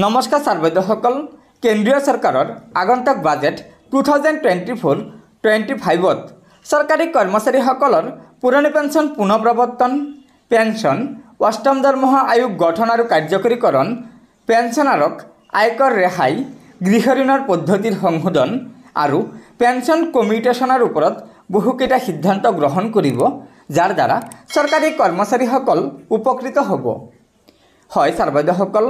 নমস্কাৰ ছাৰবাইদেউসকল, কেন্দ্ৰীয় চৰকাৰৰ আগন্তুক বাজেট 2024-25ত চৰকাৰী কৰ্মচাৰীসকলৰ পুৰণি পেঞ্চন পুনৰ প্ৰৱৰ্তন, পেঞ্চন, অষ্টম দৰমহা আয়োগ গঠন আৰু কাৰ্যকৰীকৰণ, পেঞ্চনাৰক আয়কৰ ৰেহাই, গৃহ ঋণৰ পদ্ধতিৰ সংশোধন আৰু পেঞ্চন কমিউটেশ্যনৰ ওপৰত বহুকেইটা সিদ্ধান্ত গ্ৰহণ কৰিব, যাৰ দ্বাৰা চৰকাৰী কৰ্মচাৰীসকল উপকৃত হ'ব। হয় ছাৰবাইদেউসকল,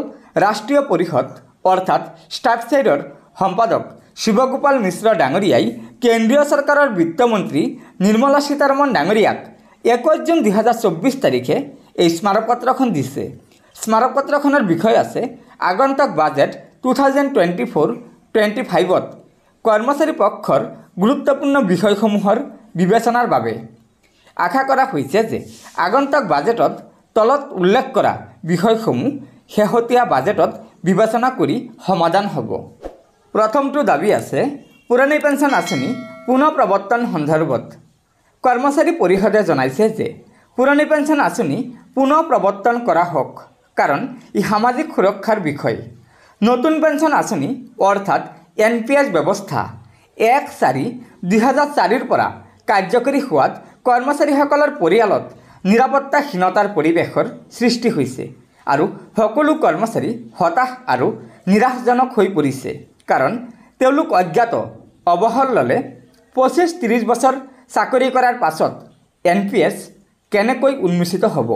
ৰাষ্ট্ৰীয় পৰিষদ অৰ্থাৎ ষ্টাফছেডৰ সম্পাদক শিৱগোপাল মিশ্ৰ ডাঙৰীয়াই কেন্দ্ৰীয় চৰকাৰৰ বিত্তমন্ত্ৰী নিৰ্মলা সীতাৰমণ ডাঙৰীয়াক 21 জুন 2024 তাৰিখে এই স্মাৰকপত্ৰখন দিছে। স্মাৰকপত্ৰখনৰ বিষয় আছে আগন্তুক বাজেট 2024-25ত কৰ্মচাৰী পক্ষৰ গুৰুত্বপূৰ্ণ বিষয়সমূহৰ বিবেচনাৰ বাবে। আশা কৰা হৈছে যে আগন্তুক বাজেটত তলত উল্লেখ কৰা বিষয়সমূহ শেহতীয়া বাজেটত বিবেচনা কৰি সমাধান হ'ব। প্ৰথমটো দাবী আছে পুৰণি পেঞ্চন আঁচনি পুনৰ প্ৰৱৰ্তন সন্দৰ্ভত। কৰ্মচাৰী পৰিষদে জনাইছে যে পুৰণি পেঞ্চন আঁচনি পুনৰ প্ৰৱৰ্তন কৰা হওক, কাৰণ ই সামাজিক সুৰক্ষাৰ বিষয়। নতুন পেঞ্চন আঁচনি অৰ্থাৎ NPS ব্যৱস্থা 1/4/2004ৰ পৰা কাৰ্যকৰী হোৱাত কৰ্মচাৰীসকলৰ পৰিয়ালত নিৰাপত্তাহীনতাৰ পৰিৱেশৰ সৃষ্টি হৈছে আৰু সকলো কৰ্মচাৰী হতাশ আৰু নিৰাশজনক হৈ পৰিছে, কাৰণ তেওঁলোক অজ্ঞাত অৱসৰ ল'লে 25-30 বছৰ চাকৰি কৰাৰ পাছত NPS কেনেকৈ উন্মোচিত হ'ব।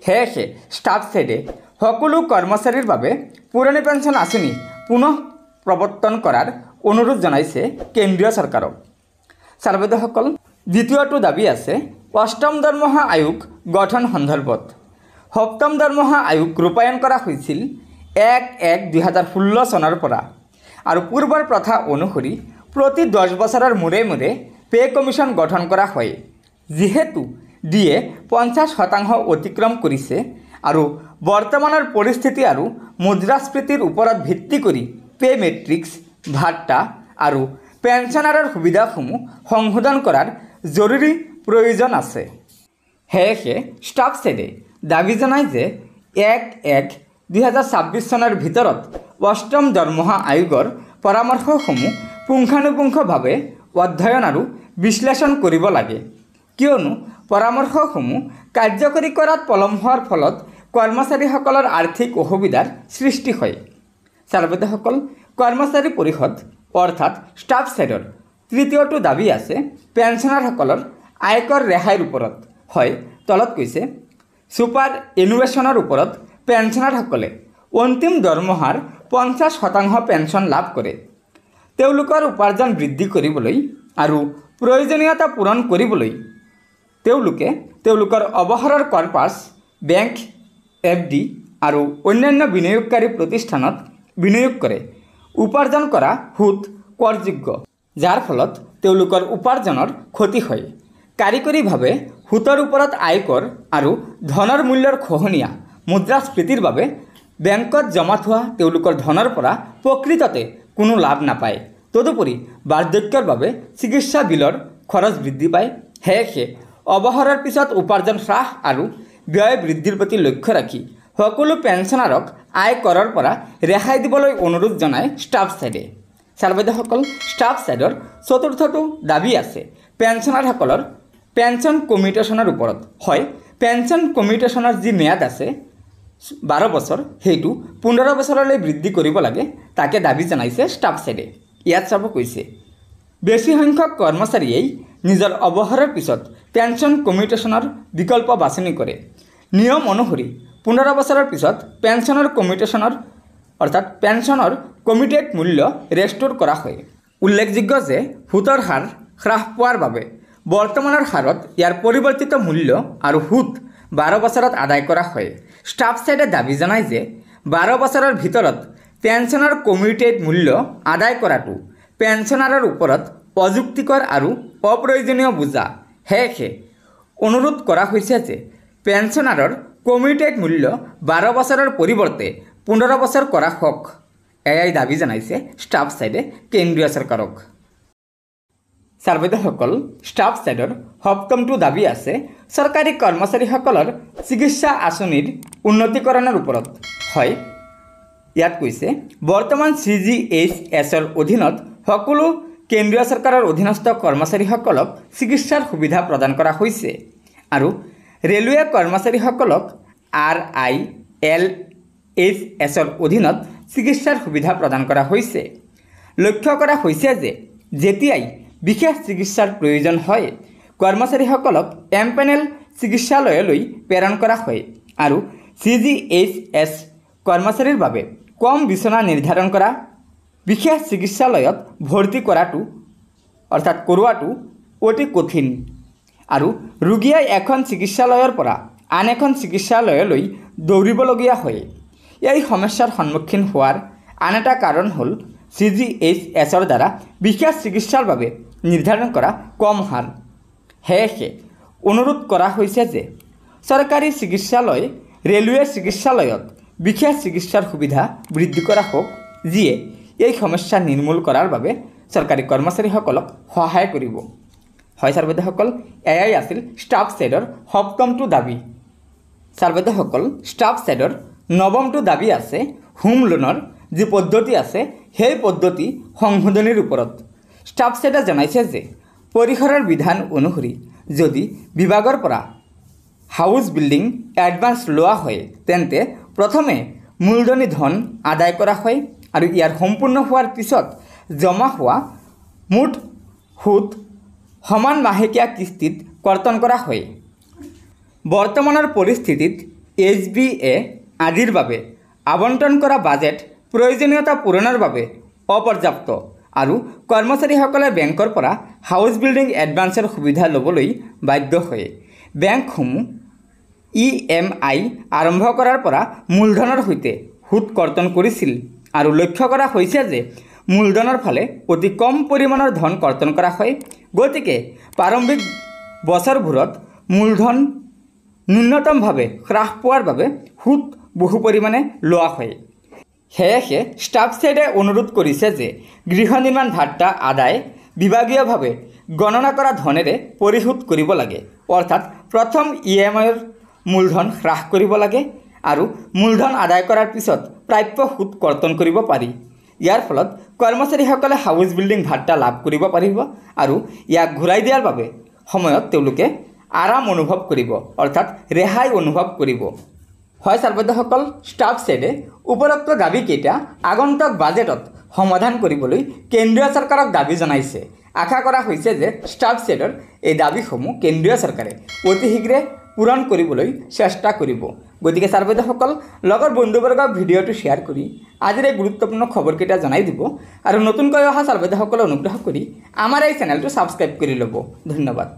সেয়েহে ষ্টাফছেডে সকলো কৰ্মচাৰীৰ বাবে পুৰণি পেঞ্চন আঁচনি পুনৰ প্ৰৱৰ্তন কৰাৰ অনুৰোধ জনাইছে কেন্দ্ৰীয় চৰকাৰক। ছাৰবাইদেউসকল, দ্বিতীয়টো দাবী আছে অষ্টম দৰমহা আয়োগ গঠন সন্দৰ্ভত। সপ্তম দৰমহা আয়োগ ৰূপায়ণ কৰা হৈছিল 1/1/2016 চনৰ পৰা আৰু পূৰ্বৰ প্ৰথা অনুসৰি প্ৰতি 10 বছৰৰ মূৰে মূৰে পে কমিশ্যন গঠন কৰা হয়। যিহেতু ডিএ 50% অতিক্ৰম কৰিছে আৰু বৰ্তমানৰ পৰিস্থিতি আৰু মুদ্ৰাস্ফীতিৰ ওপৰত ভিত্তি কৰি পে মেট্ৰিক্স, ভাত্তা আৰু পেঞ্চনাৰৰ সুবিধাসমূহ সংশোধন কৰাৰ জৰুৰী প্ৰয়োজন আছে। সেয়েহে ষ্টাফছেডে দাবী জনায় যে 1/1/2026 চনৰ ভিতৰত অষ্টম দৰমহা আয়োগৰ পৰামৰ্শসমূহ পুংখানুপুংখভাৱে অধ্যয়ন আৰু বিশ্লেষণ কৰিব লাগে, কিয়নো পৰামৰ্শসমূহ কাৰ্যকৰী কৰাত পলম হোৱাৰ ফলত কৰ্মচাৰীসকলৰ আৰ্থিক অসুবিধাৰ সৃষ্টি হয়। ছাৰবাইদেউসকল, কৰ্মচাৰী পৰিষদ অৰ্থাৎ ষ্টাফছেডৰ তৃতীয়টো দাবী আছে পেঞ্চনাৰসকলৰ আয়কৰ ৰেহাইৰ ওপৰত। হয়, তলত কৈছে ছুপাৰ এনুৱেশ্যনৰ ওপৰত পেঞ্চনাৰসকলে অন্তিম দৰমহাৰ 50% পেঞ্চন লাভ কৰে। তেওঁলোকৰ উপাৰ্জন বৃদ্ধি কৰিবলৈ আৰু প্ৰয়োজনীয়তা পূৰণ কৰিবলৈ তেওঁলোকে তেওঁলোকৰ অৱসৰৰ কৰ্পাছ, বেংক, FD আৰু অন্যান্য বিনিয়োগকাৰী প্ৰতিষ্ঠানত বিনিয়োগ কৰে। উপাৰ্জন কৰা সুদ কৰযোগ্য, যাৰ ফলত তেওঁলোকৰ উপাৰ্জনৰ ক্ষতি হয়। কাৰিকৰীভাৱে সুতৰ ওপৰত আয়কৰ আৰু ধনৰ মূল্যৰ খহনীয়া মুদ্ৰাস্ফীতিৰ বাবে বেংকত জমা থোৱা তেওঁলোকৰ ধনৰ পৰা প্ৰকৃততে কোনো লাভ নাপায়। তদুপৰি বাৰ্ধক্যৰ বাবে চিকিৎসা বিলৰ খৰচ বৃদ্ধি পায়। সেয়েহে অৱসৰৰ পিছত উপাৰ্জন হ্ৰাস আৰু ব্যয় বৃদ্ধিৰ প্ৰতি লক্ষ্য ৰাখি সকলো পেঞ্চনাৰক আয়কৰৰ পৰা ৰেহাই দিবলৈ অনুৰোধ জনায় ষ্টাফছেডে। ছাৰবাইদেউসকল, ষ্টাফছেডৰ চতুৰ্থটো দাবী আছে পেঞ্চনাৰসকলৰ পেঞ্চন কমিউটেশ্যনৰ ওপৰত। হয়, পেঞ্চন কমিউটেশ্যনৰ যি ম্যাদ আছে 12 বছৰ, সেইটো 15 বছৰলৈ বৃদ্ধি কৰিব লাগে, তাকে দাবী জনাইছে ষ্টাফছেডে। ইয়াত চাব কৈছে বেছি সংখ্যক কৰ্মচাৰীয়ে নিজৰ অৱসৰৰ পিছত পেঞ্চন কমিউটেশ্যনৰ বিকল্প বাছনি কৰে। নিয়ম অনুসৰি 15 বছৰৰ পিছত পেঞ্চনৰ কমিউটেশ্যনৰ অৰ্থাৎ পেঞ্চনৰ কমিউটেড মূল্য ৰেষ্ট'ৰ কৰা হয়। উল্লেখযোগ্য যে সুতৰ হাৰ হ্ৰাস পোৱাৰ বাবে বৰ্তমানৰ হাৰত ইয়াৰ পৰিৱৰ্তিত মূল্য আৰু সুদ 12 বছৰত আদায় কৰা হয়। ষ্টাফছেডে দাবী জনায় যে 12 বছৰৰ ভিতৰত পেঞ্চনৰ কমিউটেড মূল্য আদায় কৰাটো পেঞ্চনাৰৰ ওপৰত অযুক্তিকৰ আৰু অপ্ৰয়োজনীয় বোজা। সেয়েহে অনুৰোধ কৰা হৈছে যে পেঞ্চনাৰৰ কমিউটেড মূল্য 12 বছৰৰ পৰিৱৰ্তে 15 বছৰ কৰা হওক। এয়াই দাবী জনাইছে ষ্টাফছেডে কেন্দ্ৰীয় চৰকাৰক। ছাৰবাইদেউসকল, ষ্টাফছেডৰ সপ্তমটো দাবী আছে চৰকাৰী কৰ্মচাৰীসকলৰ চিকিৎসা আঁচনিৰ উন্নতিকৰণৰ ওপৰত। হয়, ইয়াত কৈছে বৰ্তমান CGHSৰ অধীনত সকলো কেন্দ্ৰীয় চৰকাৰৰ অধীনস্থ কৰ্মচাৰীসকলক চিকিৎসাৰ সুবিধা প্ৰদান কৰা হৈছে আৰু ৰেলৱে কৰ্মচাৰীসকলক RILHSৰ অধীনত চিকিৎসাৰ সুবিধা প্ৰদান কৰা হৈছে। লক্ষ্য কৰা হৈছে যে যেতিয়াই বিশেষ চিকিৎসাৰ প্ৰয়োজন হয় কৰ্মচাৰীসকলক এমপেনেল চিকিৎসালয়লৈ প্ৰেৰণ কৰা হয় আৰু CGHS কৰ্মচাৰীৰ বাবে কম বিচনা নিৰ্ধাৰণ কৰা বিশেষ চিকিৎসালয়ত ভৰ্তি কৰোৱাটো অতি কঠিন আৰু ৰোগীয়ে এখন চিকিৎসালয়ৰ পৰা আন এখন চিকিৎসালয়লৈ দৌৰিবলগীয়া হয়। এই সমস্যাৰ সন্মুখীন হোৱাৰ আন এটা কাৰণ হ'ল CGHSৰ দ্বাৰা বিশেষ চিকিৎসাৰ বাবে নিৰ্ধাৰণ কৰা কম হাৰ। সেয়েহে অনুৰোধ কৰা হৈছে যে চৰকাৰী চিকিৎসালয় ৰেলৱে চিকিৎসালয়ত বিশেষ চিকিৎসাৰ সুবিধা বৃদ্ধি কৰা হোক যিয়ে এই সমস্যা নিৰ্মূল কৰাৰ বাবে চৰকাৰী কৰ্মচাৰীসকলক সহায় কৰিব। হয় ছাৰ বাইদেউসকল, এয়াই আছিল ষ্টাফ ছেডৰ 7মটো দাবী। ছাৰ বাইদেউসকল, ষ্টাফ ছেডৰ 9মটো দাবী আছে হোম লোনৰ যি পদ্ধতি আছে সেই পদ্ধতি সংশোধনীৰ ওপৰত। ষ্টাফ ছেডে জনাইছে যে পৰিসৰৰ বিধান অনুসৰি যদি বিভাগৰ পৰা হাউচ বিল্ডিং এডভান্স লোৱা হয় তেন্তে প্ৰথমে মূলধনী ধন আদায় কৰা হয় আৰু ইয়াৰ সম্পূৰ্ণ হোৱাৰ পিছত জমা হোৱা মুঠ সুদ সমান মাহেকীয়া কিস্তিত কৰ্তন কৰা হয়। বৰ্তমানৰ পৰিস্থিতিত SBA আদিৰ বাবে আবণ্টন কৰা বাজেট প্ৰয়োজনীয়তা পূৰণৰ বাবে অপৰ্যাপ্ত আৰু কৰ্মচাৰীসকলে বেংকৰ পৰা হাউচ বিল্ডিং এডভান্সৰ সুবিধা ল'বলৈ বাধ্য হয়। বেংকসমূহ EMI আৰম্ভ কৰাৰ পৰা মূলধনৰ সৈতে সুদ কৰ্তন কৰিছিল আৰু লক্ষ্য কৰা হৈছে যে মূলধনৰ ফালে অতি কম পৰিমাণৰ ধন কৰ্তন কৰা হয়। গতিকে প্ৰাৰম্ভিক বছৰবোৰত মূলধন ন্যূনতমভাৱে হ্ৰাস পোৱাৰ বাবে সুদ বহু পৰিমাণে লোৱা হয়। সেয়েহে ষ্টাফ ছেডে অনুৰোধ কৰিছে যে গৃহ নিৰ্মাণ ভাত্তা আদায় বিভাগীয়ভাৱে গণনা কৰা ধনেৰে পৰিশোধ কৰিব লাগে, অৰ্থাৎ প্ৰথম EMIৰ মূলধন হ্ৰাস কৰিব লাগে আৰু মূলধন আদায় কৰাৰ পিছত প্ৰাপ্য সুদ কৰ্তন কৰিব পাৰি। ইয়াৰ ফলত কৰ্মচাৰীসকলে হাউচ বিল্ডিং ভাত্তা লাভ কৰিব পাৰিব আৰু ইয়াক ঘূৰাই দিয়াৰ বাবে সময়ত তেওঁলোকে আৰাম অনুভৱ কৰিব, অৰ্থাৎ ৰেহাই অনুভৱ কৰিব। হয় ছাৰ বাইদেউসকল, ষ্টাফ ছেডে উপৰোক্ত দাবীকেইটা আগন্তুক বাজেটত সমাধান কৰিবলৈ কেন্দ্ৰীয় চৰকাৰক দাবী জনাইছে। আশা কৰা হৈছে যে ষ্টাফ ছেডৰ এই দাবীসমূহ কেন্দ্ৰীয় চৰকাৰে অতি শীঘ্ৰে পূৰণ কৰিবলৈ চেষ্টা কৰিব। গতিকে ছাৰ বাইদেউসকল, লগৰ বন্ধুবৰ্গক ভিডিঅ'টো শ্বেয়াৰ কৰি আজিৰ এই গুৰুত্বপূৰ্ণ খবৰকেইটা জনাই দিব আৰু নতুনকৈ অহা ছাৰ বাইদেউসকলে অনুগ্ৰহ কৰি আমাৰ এই চেনেলটো ছাবস্ক্ৰাইব কৰি ল'ব। ধন্যবাদ।